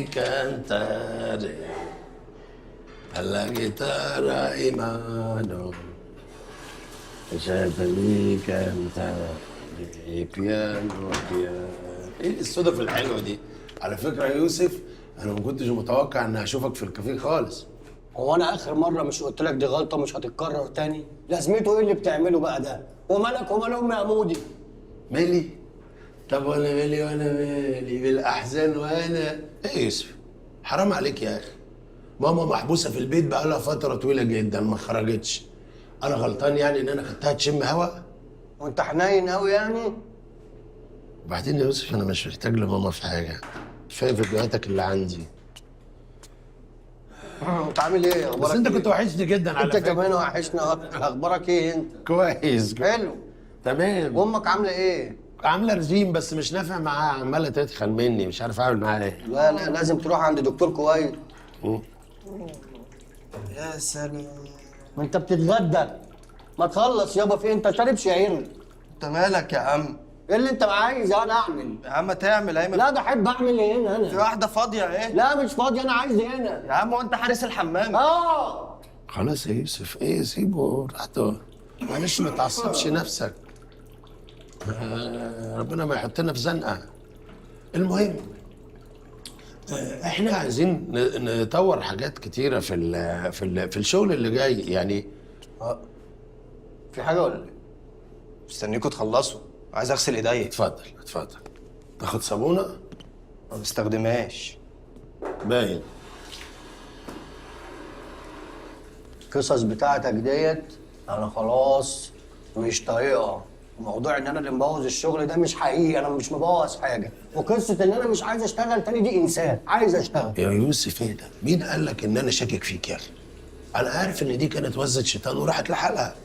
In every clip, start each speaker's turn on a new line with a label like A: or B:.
A: cantare alla chitarra in mano, lasciatemi cantare piano piano. ايه الصدف الحلوه دي؟ على فكره يا يوسف، انا ما كنتش متوقع اني اشوفك في الكافيه خالص.
B: هو انا اخر مره مش قلت لك دي غلطه مش هتتكرر تاني؟ لازمته ايه اللي بتعمله بقى ده؟ ومالك ومال امي يا مودي؟
A: مالي؟ طب وانا مالي وانا مالي بالاحزان وانا ايه يا يوسف؟ حرام عليك يا اخي. ماما محبوسه في البيت بقالها فتره طويله جدا ما خرجتش. انا غلطان يعني ان انا خدتها تشم هوا؟
B: وانت حنين قوي يعني؟
A: وبعدين يا يوسف انا مش محتاج لماما في حاجه. كفايه فيديوهاتك اللي عندي.
B: انت عامل ايه؟ اخبارك
A: بس انت
B: إيه؟
A: كنت وحشني جدا على
B: انت
A: فكره.
B: كمان وحشنا اكتر. اخبارك ايه انت؟
A: كويس.
B: حلو.
A: تمام.
B: وامك عامله ايه؟
A: عامله رجيم بس مش نافع معاها، عماله تتخن مني، مش عارف اعمل معاها ايه.
B: لا لا، لازم تروح عند دكتور كويس.
A: مم.
B: يا سلام. ما انت بتتغدى. ما تخلص يابا، في انت شارب شعير؟
C: انت مالك يا عم؟
B: ايه اللي انت عايز انا اعمل؟
C: يا عم تعمل ايه؟
B: لا بحب اعمل هنا
C: في
B: انا.
C: واحدة فاضية ايه؟
B: لا مش فاضي، انا عايز هنا.
C: يا عم هو انت حارس الحمام؟
B: اه.
A: خلاص يا يوسف، ايه سيبه راحته. معلش ما تعصبش نفسك. ربنا ما يحطنا في زنقه. المهم احنا عايزين نطور حاجات كتيره في الشغل اللي جاي يعني.
B: في حاجه ولا ايه؟
C: مستنيكوا تخلصوا، عايز اغسل ايديا.
A: اتفضل اتفضل. تاخد صابونه؟
C: ما بستخدمهاش.
A: باين.
B: القصص بتاعتك ديت انا خلاص مش طايقها. موضوع ان انا اللي مبوظ الشغل ده مش حقيقي، انا مش مبوظ حاجه. وقصه ان انا مش عايز اشتغل تاني دي انسان عايز اشتغل.
A: يا يوسف ايه ده؟ مين قال لك ان انا شاكك فيك يا اخي؟ انا عارف ان دي كانت وزة شيطان وراحت لحالها.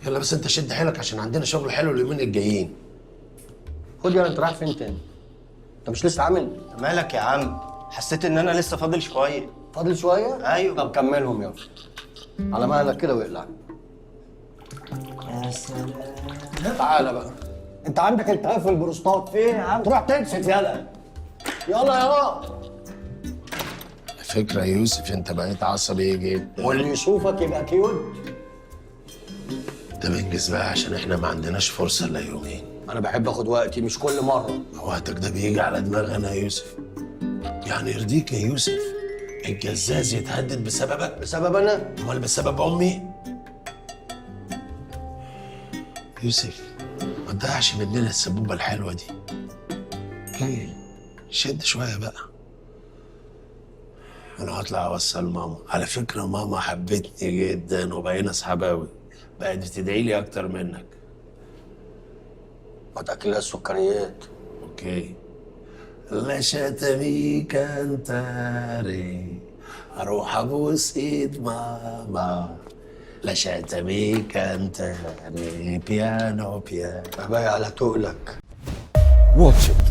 A: يلا بس انت شد حيلك عشان عندنا شغل حلو اليومين الجايين.
B: خد يا انت رايح فين تاني؟ انت مش لسه عامل؟
C: انت مالك يا عم؟ حسيت ان انا لسه فاضل شوية.
B: فاضل شويه؟
C: ايوه.
B: طب كملهم يلا. على مهلك كده واقلع.
C: يا سلام.
B: تعالى بقى. انت عندك التهاب في البروستات. في ايه يا عم؟ تروح تكشف يلا. يلا يلا.
A: فكرة يا يوسف انت بقيت عصبي جدا.
B: واللي يشوفك يبقى كيوت.
A: طب انجز بقى عشان احنا ما عندناش فرصة الا يومين.
B: انا بحب اخد وقتي مش كل مره.
A: وقتك ده بيجي على دماغ انا يا يوسف. يعني يرضيك يا يوسف الجزاز يتهدد بسببك؟
B: بسبب انا؟
A: امال بسبب امي؟ يوسف ما تضيعش مننا السبوبة الحلوة دي. اوكي شد شوية بقى. انا هطلع اوصل ماما. على فكرة ماما حبتني جدا وبقينا اصحاب اوي. بقت بتدعي لي اكتر منك.
B: ما تاكلهاش سكريات.
A: اوكي. lasciatemi cantare اروح ابوس ايد ماما lasciatemi cantare piano piano.
B: باقي على تقلك.
D: واتش إت.